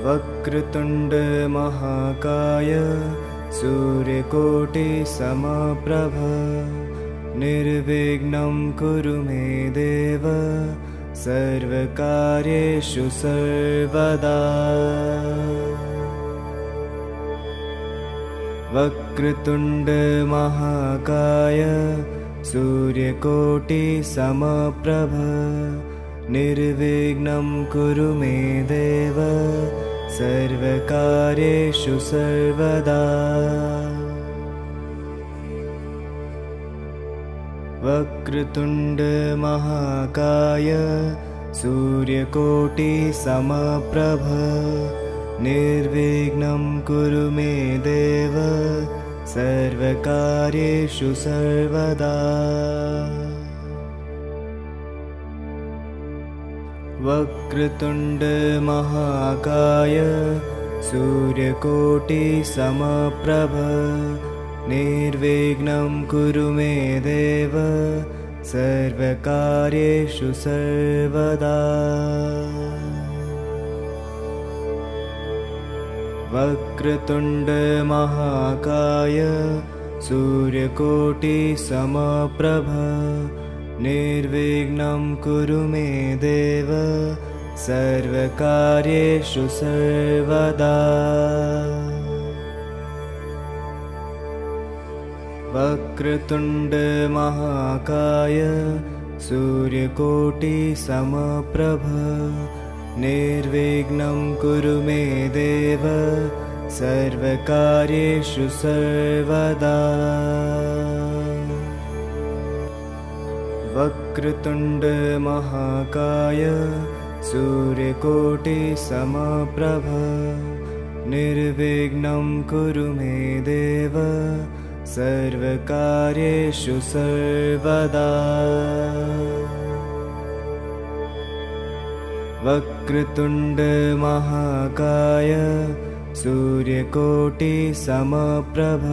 वक्रतुण्ड महाकाय सूर्यकोटि समप्रभ निर्विघ्नं कुरु मे देव सर्वकार्येषु सर्वदा। वक्रतुण्ड महाकाय सूर्यकोटि समप्रभ निर्विघ्नं कुरु मे देव सर्वकार्येषु सर्वदा। वक्रतुण्ड महाकाय सूर्यकोटि समप्रभ निर्विघ्नं कुरु मे देव सर्वकार्येषु सर्वदा। वक्रतुण्ड महाकाय सूर्यकोटि समप्रभ निर्विघ्नं कुरु मे देव सर्वकार्येषु सर्वदा। वक्रतुण्ड महाकाय सूर्यकोटि समप्रभ निर्विघ्नं कुरु मे देव सर्वकार्येषु सर्वदा। वक्रतुण्ड महाकाय सूर्यकोटि समप्रभ निर्विघ्नं कुरु मे देव सर्वकार्येषु सर्वदा। वक्रतुण्ड महाकाय सूर्यकोटि समप्रभ निर्विघ्नं कुरु मे देव सर्वकार्येषु सर्वदा। वक्रतुण्ड महाकाय सूर्यकोटि समप्रभ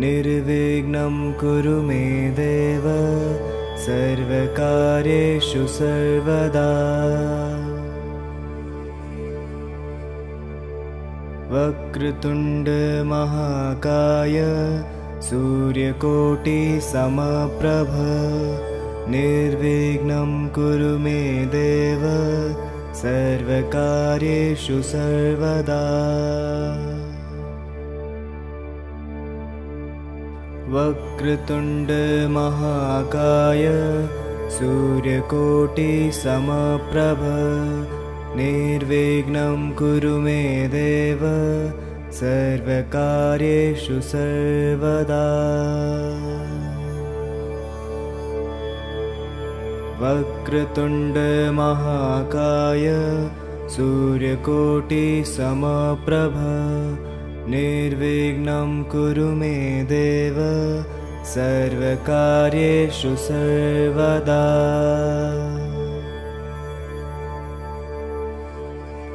निर्विघ्नं कुरु मे देव सर्वकार्येषु सर्वदा। वक्रतुण्ड महाकाय सूर्यकोटि समप्रभ निर्विघ्नं कुरु मे देव सर्वकार्येषु सर्वदा। वक्रतुण्ड महाकाय सूर्यकोटि समप्रभ निर्विघ्नं कुरु मे देव सर्वकार्येषु सर्वदा। वक्रतुण्ड महाकाय सूर्यकोटि समप्रभ निर्विघ्नं कुरु मे देव सर्वकार्येषु सर्वदा।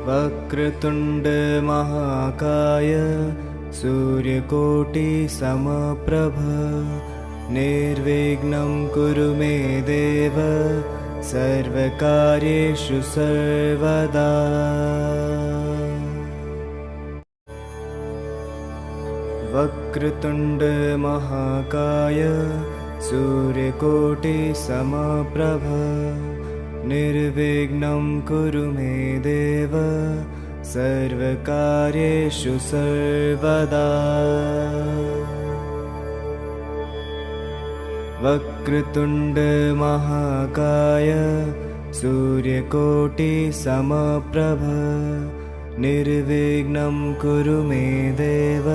वक्रतुण्ड महाकाय सूर्यकोटि समप्रभ निर्विघ्नं कुरु मे देव सर्वकार्येषु सर्वदा। वक्रतुण्ड महाकाय सूर्यकोटि समप्रभ निर्विघ्नं कुरु मे देव सर्वकार्येषु सर्वदा। वक्रतुण्ड महाकाय सूर्यकोटि समप्रभ निर्विघ्नं कुरु मे देव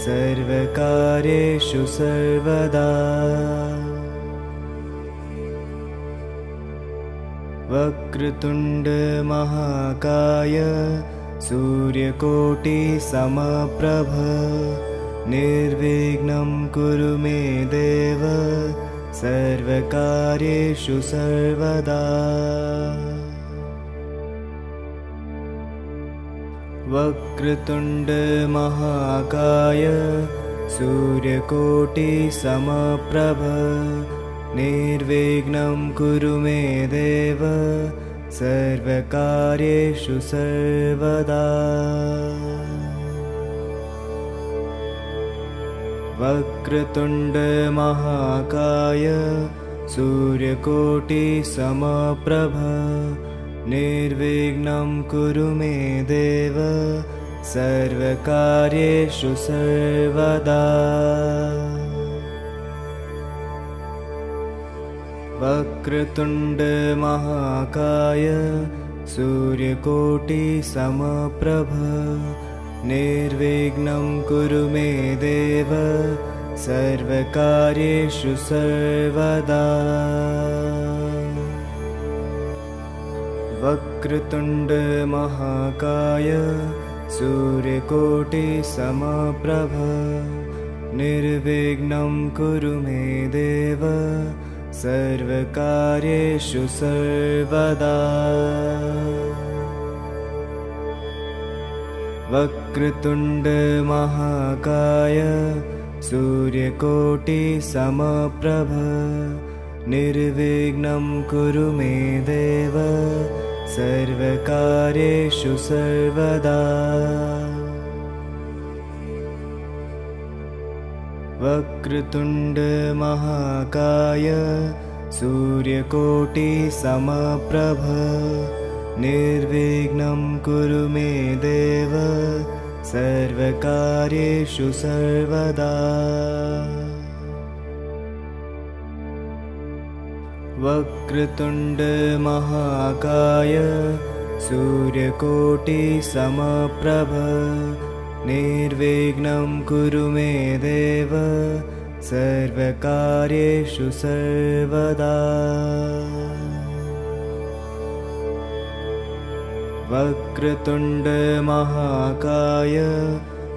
सर्वकार्येषु सर्वदा। वक्रतुण्ड महाकाय सूर्यकोटि समप्रभ निर्विघ्नं कुरु मे देव सर्वकार्येषु सर्वदा। वक्रतुण्ड महाकाय सूर्यकोटि समप्रभ निर्विघ्नं कुरु मे देव सर्वकार्येषु सर्वदा। वक्रतुण्ड महाकाय सूर्यकोटिसमप्रभ निर्विघ्नं कुरु मे देव सर्वकार्येषु सर्वदा। वक्रतुण्ड महाकाय सूर्यकोटिसमप्रभ निर्विघ्नं कुरु मे देव सर्वकार्येषु सर्वदा। वक्रतुण्ड महाकाय सूर्यकोटिसमप्रभ निर्विघ्नं कुरु मे देव सर्वकार्येषु सर्वदा। वक्रतुण्ड महाकाय सूर्यकोटिसमप्रभ निर्विघ्नं कुरु मे देव सर्वकार्येषु सर्वदा। वक्रतुण्ड महाकाय सूर्यकोटिसमप्रभ निर्विघ्नं कुरु मे देव सर्वकार्येषु सर्वदा। वक्रतुण्ड महाकाय सूर्यकोटिसमप्रभ निर्विघ्नं कुरु मे देव सर्वकार्येषु सर्वदा। वक्रतुण्ड महाकाय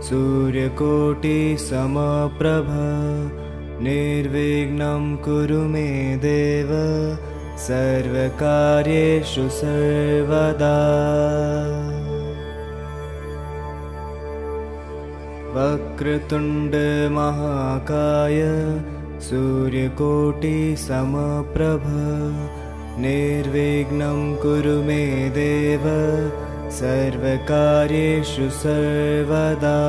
सूर्यकोटिसमप्रभ निर्विघ्नं कुरु मे देव सर्वकार्येषु सर्वदा। वक्रतुण्ड महाकाय सूर्यकोटिसमप्रभ निर्विघ्नं कुरु मे देव सर्वकार्येषु सर्वदा।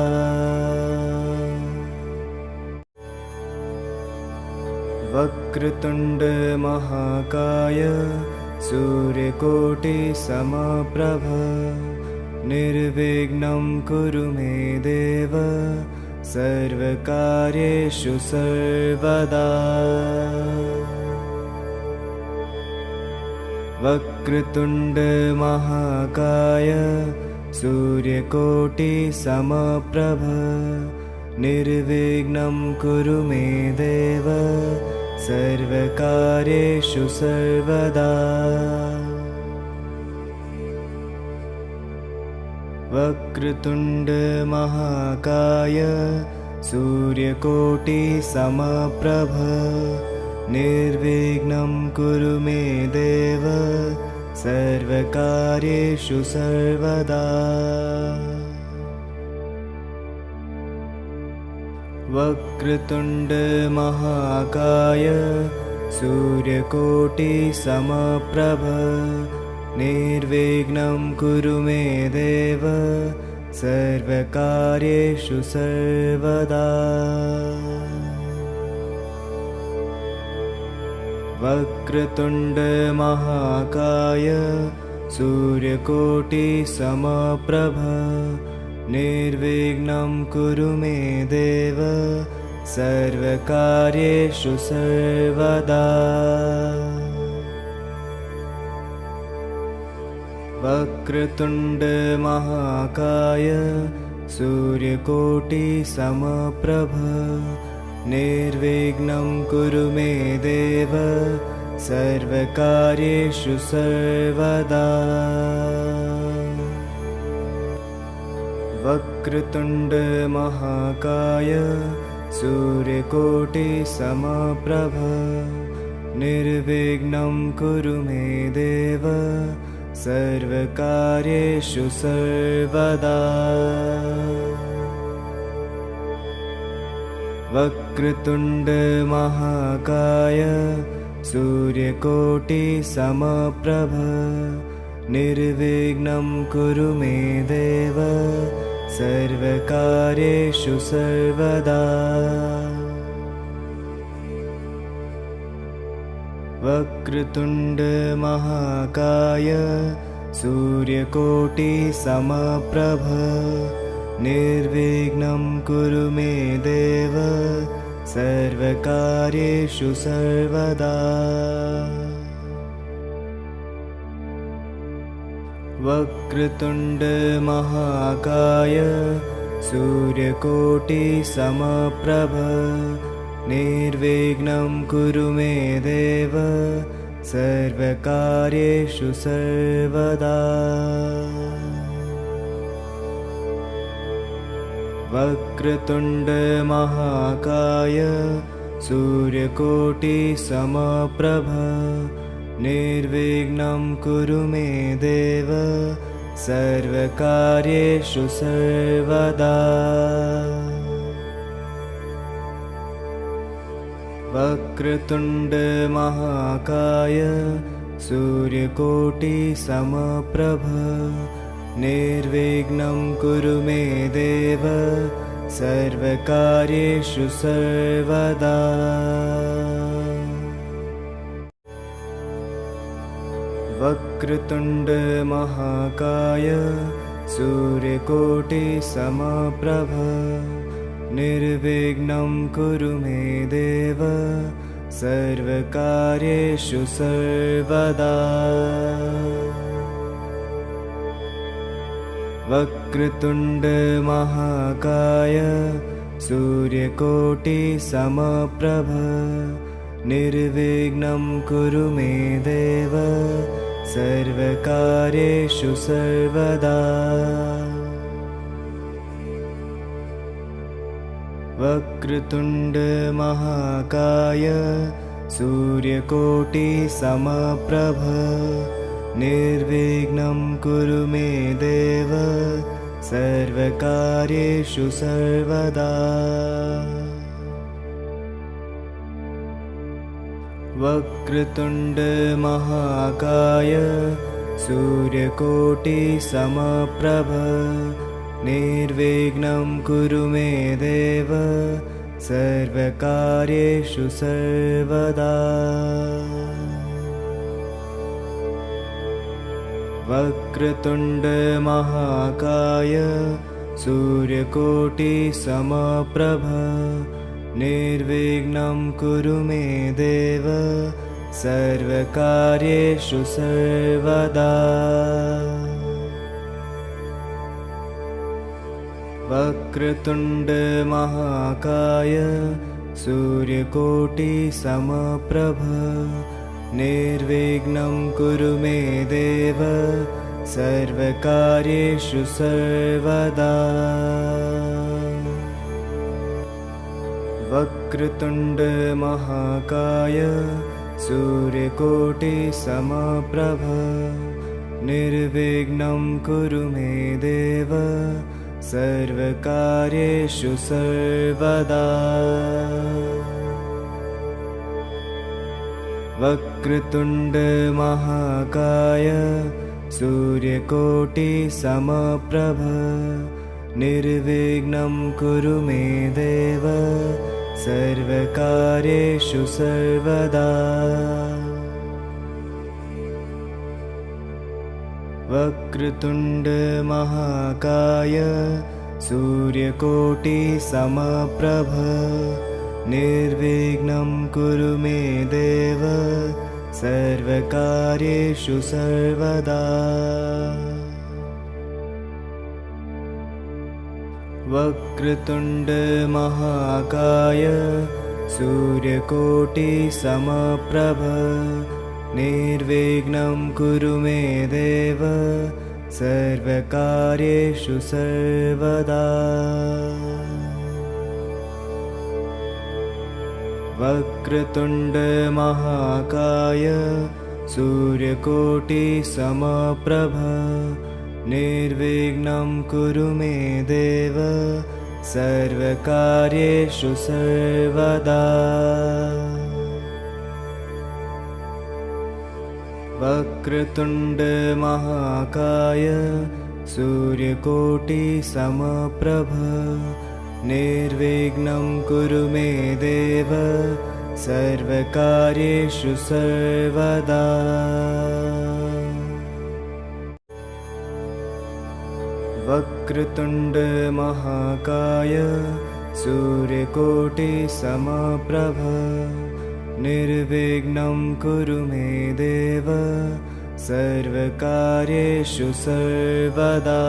वक्रतुण्ड महाकाय सूर्यकोटिसमप्रभ निर्विघ्नं कुरु मे देव सर्वकार्येषु सर्वदा। वक्रतुण्ड महाकाय सूर्यकोटिसमप्रभ निर्विघ्नं कुरु मे देव सर्वकार्येषु सर्वदा। वक्रतुण्ड महाकाय सूर्यकोटिसमप्रभ निर्विघ्नं कुरु मे देव सर्वकार्येषु सर्वदा। वक्रतुण्ड महाकाय सूर्यकोटिसमप्रभ निर्विघ्नं कुरु मे देव सर्वकार्येषु सर्वदा। वक्रतुण्ड महाकाय सूर्यकोटिसमप्रभ निर्विघ्नं कुरु मे देव सर्वकार्येषु सर्वदा। वक्रतुण्ड महाकाय सूर्यकोटिसमप्रभ निर्विघ्नं कुरु मे देव सर्वकार्येषु सर्वदा। वक्रतुण्ड महाकाय सूर्यकोटिसमप्रभ निर्विघ्नं कुरु मे देव सर्वकार्येषु सर्वदा। वक्रतुण्ड महाकाय सूर्यकोटिसमप्रभ निर्विघ्नं कुरु मे देव सर्वकार्येषु सर्वदा। वक्रतुण्ड महाकाय सूर्यकोटिसमप्रभ निर्विघ्नं कुरु मे देव सर्वकार्येषु सर्वदा। वक्रतुण्ड महाकाय सूर्यकोटिसमप्रभ निर्विघ्नं कुरु मे देव सर्वकार्येषु सर्वदा। वक्रतुण्ड महाकाय सूर्यकोटिसमप्रभ निर्विघ्नं कुरु मे देव सर्वकार्येषु सर्वदा। वक्रतुण्ड महाकाय सूर्यकोटिसमप्रभ निर्विघ्नं कुरु मे देव सर्वकार्येषु सर्वदा। वक्रतुण्ड महाकाय सूर्यकोटिसमप्रभ निर्विघ्नं कुरु मे देव सर्वकार्येषु सर्वदा। वक्रतुण्ड महाकाय सूर्यकोटिसमप्रभ निर्विघ्नं कुरु मे देव सर्वकार्येषु सर्वदा। वक्रतुण्ड महाकाय सूर्यकोटिसमप्रभ निर्विघ्नं कुरु मे देव सर्वकार्येषु सर्वदा। वक्रतुण्ड महाकाय सूर्यकोटिसमप्रभ निर्विघ्नं कुरु मे देव सर्वकार्येषु सर्वदा। वक्रतुण्ड महाकाय सूर्यकोटिसमप्रभ निर्विघ्नं कुरु मे देव सर्वकार्येषु सर्वदा। वक्रतुण्ड महाकाय सूर्यकोटिसमप्रभ निर्विघ्नं कुरु मे देव सर्वकार्येषु सर्वदा। वक्रतुण्ड महाकाय सूर्यकोटिसमप्रभ निर्विघ्नं कुरु मे देव सर्वकार्येषु सर्वदा। वक्रतुण्ड महाकाय सूर्यकोटिसमप्रभ निर्विघ्नं कुरु मे देव सर्वकार्येषु सर्वदा। वक्रतुण्ड महाकाय सूर्यकोटिसमप्रभ निर्विघ्नं कुरु मे देव सर्वकार्येषु सर्वदा। वक्रतुण्ड महाकाय सूर्यकोटिसमप्रभ निर्विघ्नं कुरु मे देव सर्वकार्येषु सर्वदा। वक्रतुण्ड महाकाय सूर्यकोटिसमप्रभ निर्विघ्नं कुरु मे देव सर्वकार्येषु सर्वदा। वक्रतुण्ड महाकाय सूर्यकोटि समप्रभ निर्विघ्नं कुरु मे देव सर्वकार्येषु सर्वदा। वक्रतुण्ड महाकाय सूर्यकोटि समप्रभ निर्विघ्नं कुरु मे देव सर्वकार्येषु सर्वदा।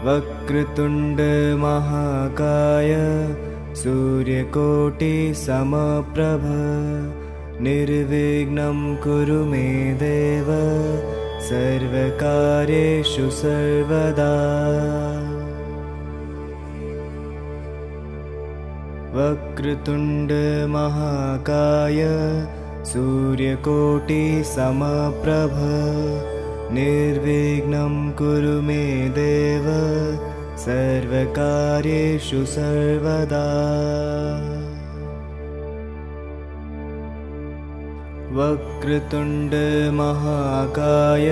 वक्रतुण्ड महाकाय सूर्यकोटि समप्रभ निर्विघ्नं कुरु मे देव सर्वकार्येषु सर्वदा। वक्रतुण्ड महाकाय सूर्यकोटि समप्रभ निर्विघ्नं कुरु मे देव सर्वकार्येषु सर्वदा। वक्रतुण्ड महाकाय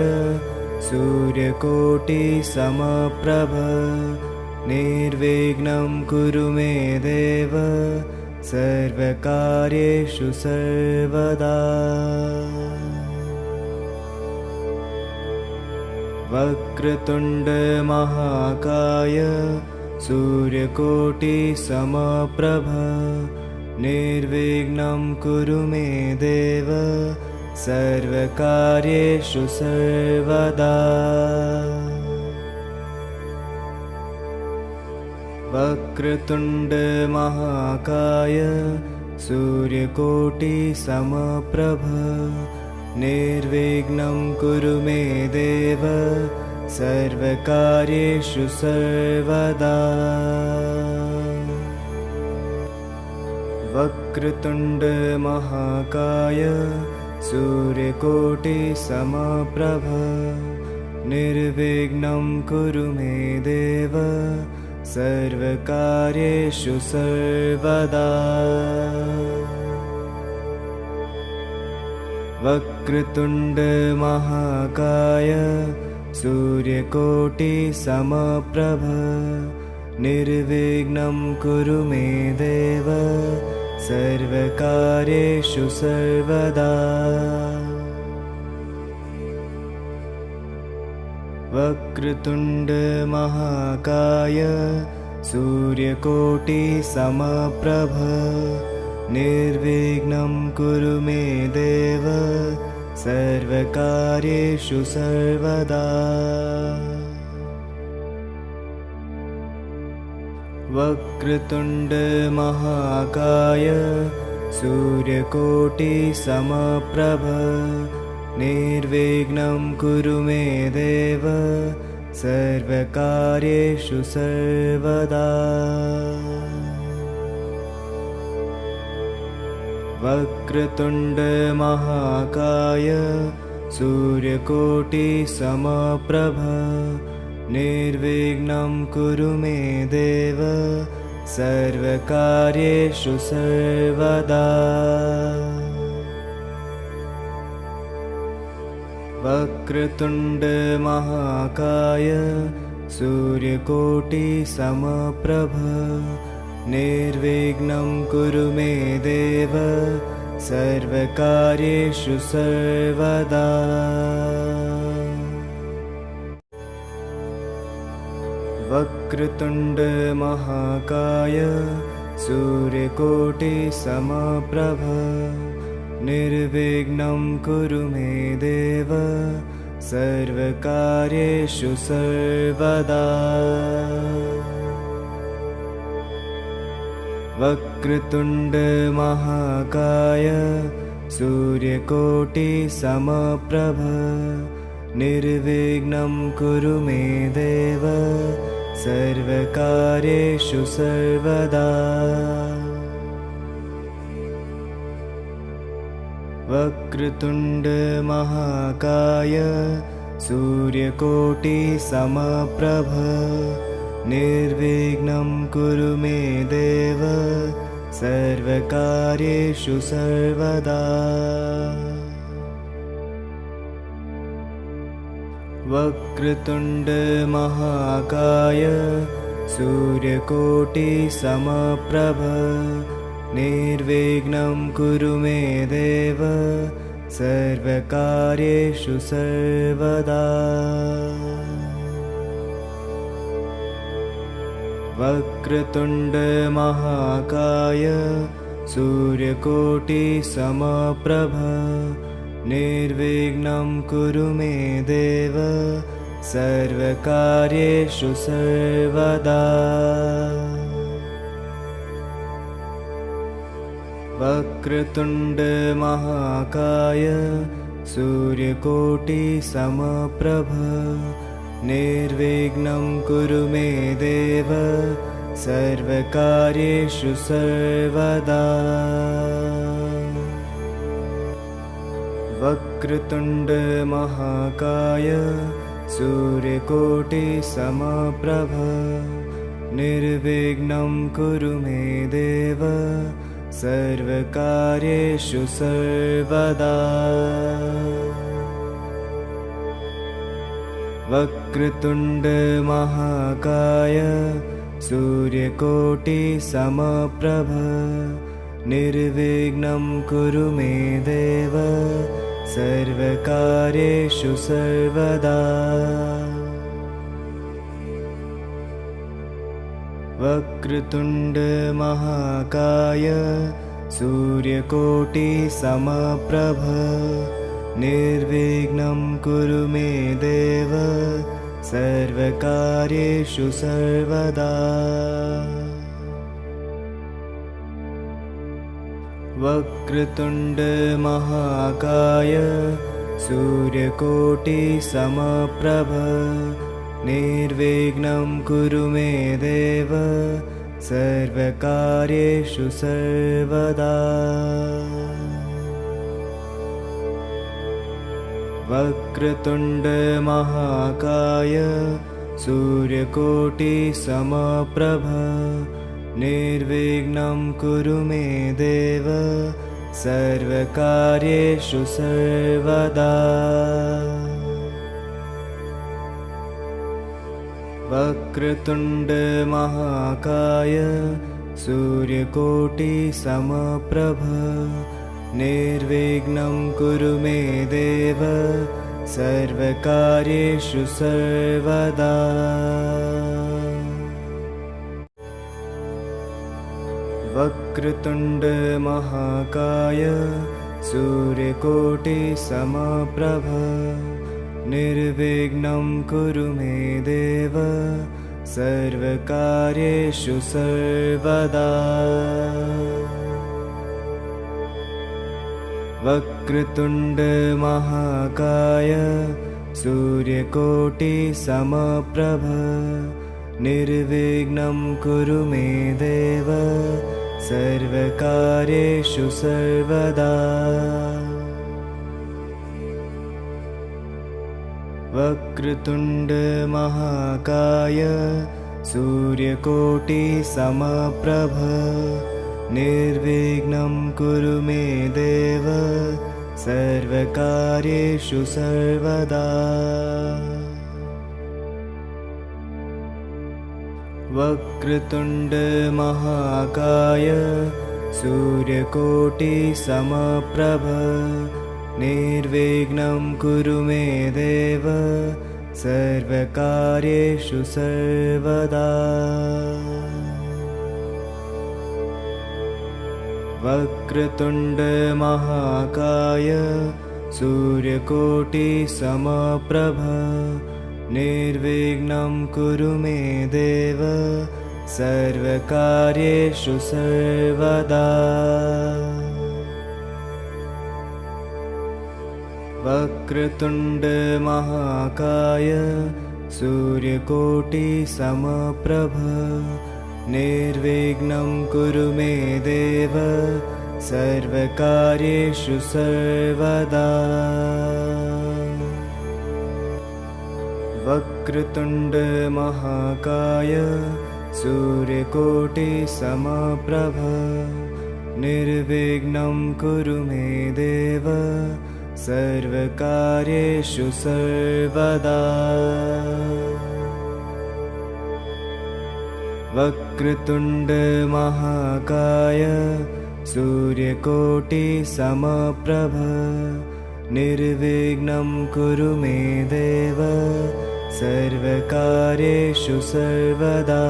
सूर्यकोटि समप्रभ निर्विघ्नं कुरु मे देव सर्वकार्येषु सर्वदा। वक्रतुण्ड महाकाय सूर्यकोटि समप्रभ निर्विघ्नं कुरु मे देव सर्वकार्येषु सर्वदा। वक्रतुण्ड महाकाय सूर्यकोटि समप्रभ निर्विघ्नं कुरु मे देव सर्वकार्येषु सर्वदा। वक्रतुण्ड महाकाय सूर्यकोटि समप्रभ निर्विघ्नं कुरु मे देव सर्वकार्येषु सर्वदा। वक्रतुण्ड महाकाय सूर्यकोटि समप्रभ निर्विघ्नं कुरु मे देव सर्वकार्येषु सर्वदा। वक्रतुण्ड महाकाय सूर्यकोटि समप्रभ निर्विघ्नं कुरु मे देव सर्वकार्येषु सर्वदा। वक्रतुण्ड महाकाय सूर्यकोटि समप्रभ निर्विघ्नं कुरु मे देव सर्वकार्येषु सर्वदा। वक्रतुण्ड महाकाय सूर्यकोटि समप्रभ निर्विघ्नं कुरु मे देव सर्वकार्येषु सर्वदा। वक्रतुण्ड महाकाय सूर्यकोटि समप्रभ निर्विघ्नं कुरु मे देव सर्वकार्येषु सर्वदा। वक्रतुण्ड महाकाय सूर्यकोटि समप्रभ निर्विघ्नं कुरु मे देव सर्वकार्येषु सर्वदा। वक्रतुण्ड महाकाय सूर्यकोटि समप्रभ निर्विघ्नं कुरु मे देव सर्वकार्येषु सर्वदा। वक्रतुण्ड महाकाय सूर्यकोटि समप्रभ निर्विघ्नं कुरु मे देव सर्वकार्येषु सर्वदा। वक्रतुण्ड महाकाय सूर्यकोटिसमप्रभ निर्विघ्नं कुरु मे देव सर्वकार्येषु सर्वदा। वक्रतुण्ड महाकाय सूर्यकोटिसमप्रभ निर्विघ्नं कुरु मे देव सर्वकार्येषु सर्वदा। वक्रतुण्ड महाकाय सूर्यकोटिसमप्रभ निर्विघ्नं कुरु मे देव सर्वकार्येषु सर्वदा। वक्रतुण्ड महाकाय सूर्यकोटिसमप्रभ निर्विघ्नं कुरु मे देव सर्वकार्येषु सर्वदा। वक्रतुण्ड महाकाय सूर्यकोटिसमप्रभ निर्विघ्नं कुरु मे देव सर्वकार्येषु सर्वदा। वक्रतुण्ड महाकाय सूर्यकोटिसमप्रभ निर्विघ्नं कुरु मे देव सर्वकार्येषु सर्वदा। वक्रतुण्ड महाकाय सूर्यकोटिसमप्रभ निर्विघ्नं कुरु मे देव सर्वकार्येषु सर्वदा। वक्रतुण्ड महाकाय सूर्यकोटिसमप्रभ निर्विघ्नं कुरु मे देव सर्वकार्येषु सर्वदा। वक्रतुण्ड महाकाय सूर्यकोटिसमप्रभ निर्विघ्नं कुरु मे देव सर्वकार्येषु सर्वदा। वक्रतुण्ड महाकाय सूर्यकोटिसमप्रभ निर्विघ्नं कुरु मे देव सर्वकार्येषु सर्वदा। वक्रतुण्ड महाकाय सूर्यकोटिसमप्रभ निर्विघ्नं कुरु मे देव सर्वकार्येषु सर्वदा। वक्रतुण्ड महाकाय सूर्यकोटिसमप्रभ निर्विघ्नं कुरु मे देव सर्वकार्येषु सर्वदा। वक्रतुण्ड महाकाय सूर्यकोटिसमप्रभ निर्विघ्नं कुरु मे देव सर्वकार्येषु सर्वदा। वक्रतुण्ड महाकाय सूर्यकोटिसमप्रभ निर्विघ्नं कुरु मे देव सर्वकार्येषु सर्वदा। वक्रतुण्ड महाकाय सूर्यकोटिसमप्रभ निर्विघ्नं कुरु मे देव सर्वकार्येषु सर्वदा। वक्रतुण्ड महाकाय सूर्यकोटिसमप्रभ निर्विघ्नं कुरु मे देव सर्वकार्येषु सर्वदा। वक्रतुण्ड महाकाय सूर्यकोटिसमप्रभ निर्विघ्नं कुरु मे देव सर्वकार्येषु सर्वदा।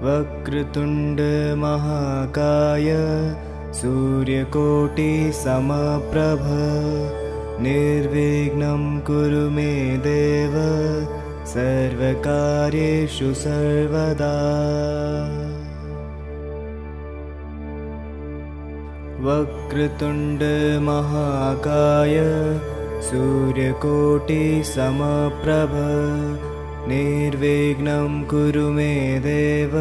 वक्रतुण्ड महाकाय सूर्यकोटिसमप्रभ निर्विघ्नं कुरु मे देव सर्वकार्येषु सर्वदा। वक्रतुण्ड महाकाय सूर्यकोटिसमप्रभ निर्विघ्नं कुरु मे देव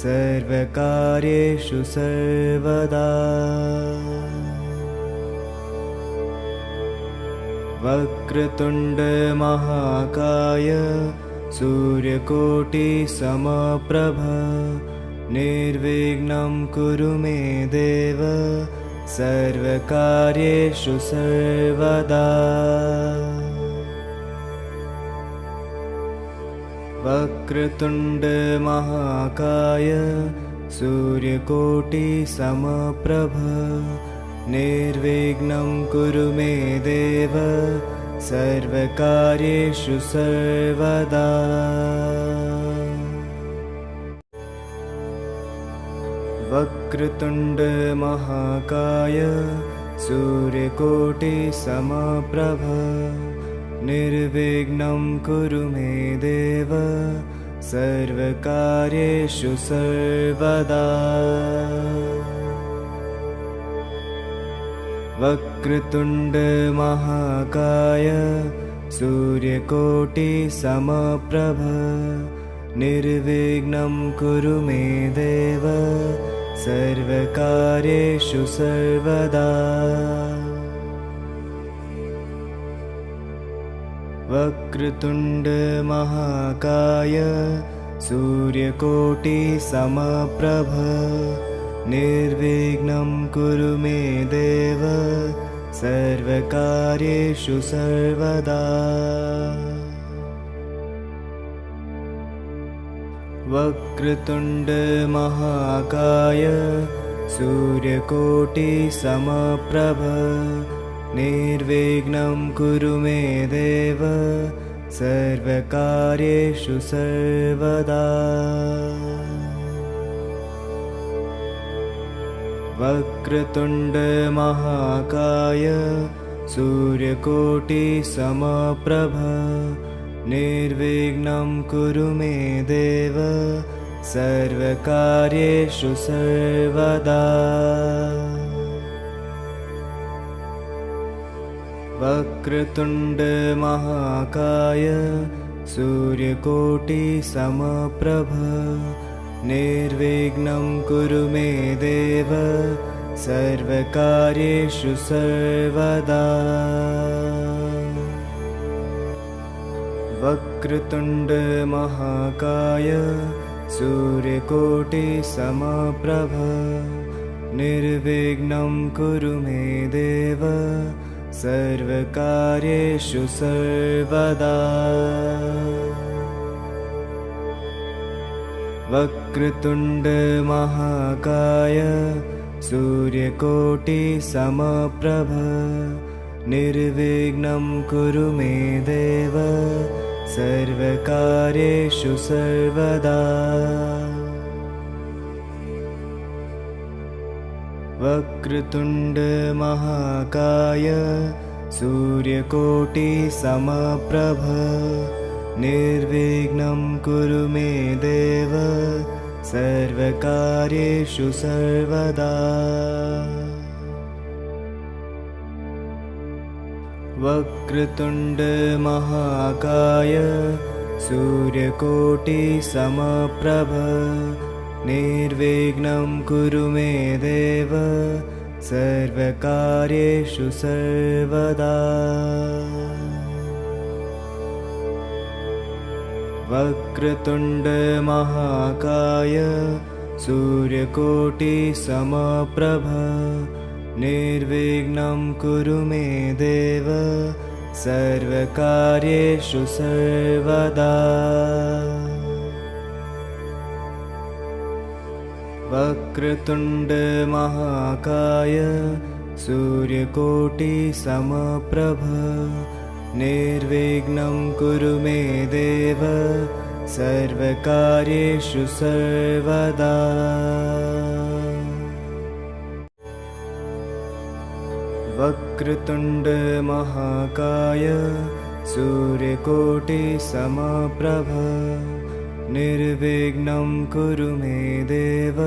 सर्वकार्येषु सर्वदा। वक्रतुण्ड महाकाय सूर्यकोटिसमप्रभ निर्विघ्नं कुरु मे देव सर्वकार्येषु सर्वदा। वक्रतुण्ड महाकाय सूर्यकोटिसमप्रभ निर्विघ्नं कुरु मे देव सर्वकार्येषु सर्वदा। वक्रतुण्ड महाकाय सूर्यकोटिसमप्रभ निर्विघ्नं कुरु मे देव सर्वकार्येषु सर्वदा। वक्रतुण्ड महाकाय सूर्यकोटिसमप्रभ निर्विघ्नं कुरु मे देव सर्वकार्येषु सर्वदा। वक्रतुण्ड महाकाय सूर्यकोटिसमप्रभ निर्विघ्नं कुरु मे देव सर्वकार्येषु सर्वदा। वक्रतुण्ड महाकाय सूर्यकोटिसमप्रभ निर्विघ्नं कुरु मे देव सर्वकार्येषु सर्वदा। वक्रतुण्ड महाकाय सूर्यकोटिसमप्रभ निर्विघ्नं कुरु मे देव सर्वकार्येषु सर्वदा। वक्रतुण्ड महाकाय सूर्यकोटिसमप्रभ निर्विघ्नं कुरु मे देव सर्वकार्येषु सर्वदा। वक्रतुण्ड महाकाय सूर्यकोटिसमप्रभ निर्विघ्नं कुरु मे देव सर्वकार्येषु सर्वदा। वक्रतुण्ड महाकाय सूर्यकोटिसमप्रभ निर्विघ्नं कुरु मे देव सर्वकार्येषु सर्वदा। वक्रतुण्ड महाकाय सूर्यकोटिसमप्रभ निर्विघ्नं कुरु मे देव सर्वकार्येषु सर्वदा। वक्रतुण्ड महाकाय सूर्यकोटिसमप्रभ निर्विघ्नं कुरु मे देव सर्वकार्येषु सर्वदा। वक्रतुण्ड महाकाय सूर्यकोटिसमप्रभ निर्विघ्नं कुरु मे देव सर्वकार्येषु सर्वदा। वक्रतुण्ड महाकाय सूर्यकोटिसमप्रभ निर्विघ्नं कुरु मे देव सर्वकार्येषु सर्वदा। वक्रतुण्ड महाकाय सूर्यकोटिसमप्रभ निर्विघ्नं कुरु मे देव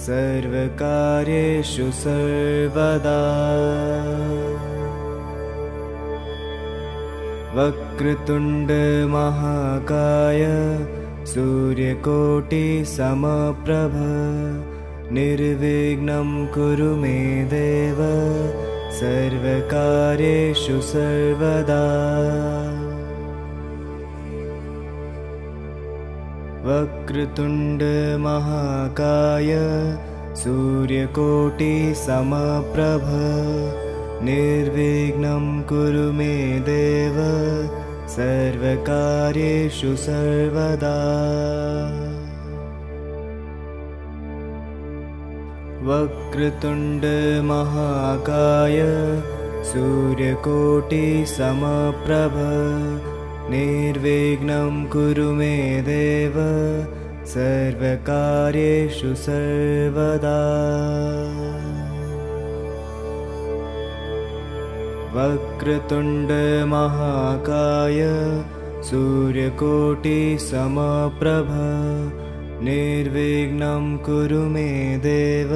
सर्वकार्येषु सर्वदा। वक्रतुण्ड महाकाय सूर्यकोटिसमप्रभ निर्विघ्नं कुरु मे देव सर्वकार्येषु सर्वदा। वक्रतुण्ड महाकाय सूर्यकोटिसमप्रभ निर्विघ्नं कुरु मे देव सर्वकार्येषु सर्वदा। वक्रतुण्ड महाकाय सूर्यकोटिसमप्रभ निर्विघ्नं कुरु मे देव सर्वकार्येषु सर्वदा। वक्रतुण्ड महाकाय सूर्यकोटिसमप्रभ निर्विघ्नं कुरु मे देव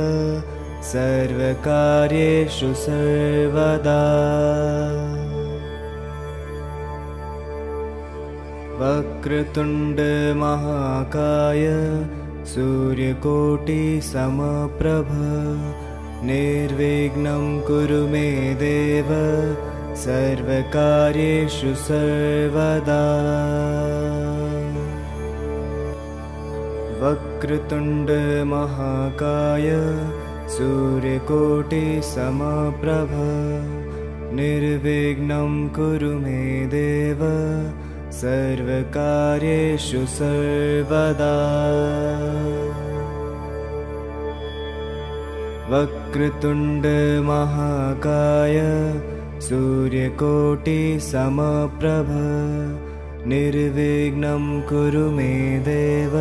सर्वकार्येषु सर्वदा। वक्रतुण्ड महाकाय सूर्यकोटिसमप्रभ निर्विघ्नं कुरु मे देव सर्वकार्येषु सर्वदा। वक्रतुण्ड महाकाय सूर्यकोटिसमप्रभ निर्विघ्नं कुरु मे देव सर्वकार्येषु सर्वदा। वक्रतुण्ड महाकाय सूर्यकोटिसमप्रभ निर्विघ्नं कुरु मे देव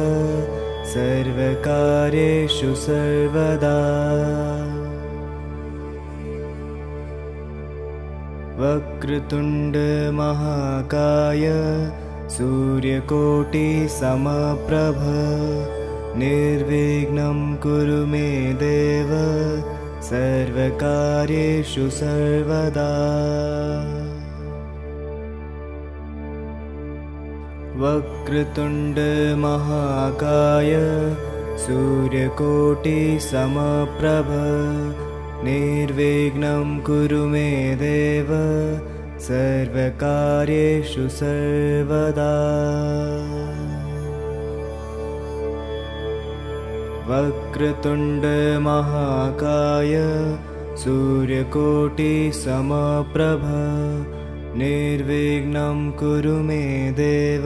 सर्वकार्येषु सर्वदा। वक्रतुण्ड महाकाय सूर्यकोटिसमप्रभ निर्विघ्नं कुरु मे देव सर्वकार्येषु सर्वदा। वक्रतुण्ड महाकाय सूर्यकोटिसमप्रभ निर्विघ्नं कुरु मे देव सर्वकार्येषु सर्वदा। वक्रतुण्ड महाकाय सूर्यकोटिसमप्रभ निर्विघ्नं कुरु मे देव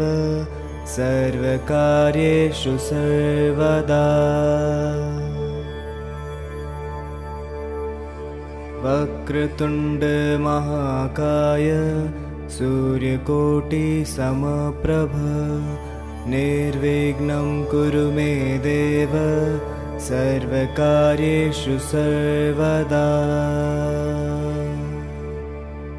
सर्वकार्येषु सर्वदा। वक्रतुण्ड महाकाय सूर्यकोटिसमप्रभ निर्विघ्नं कुरु मे देव सर्वकार्येषु सर्वदा।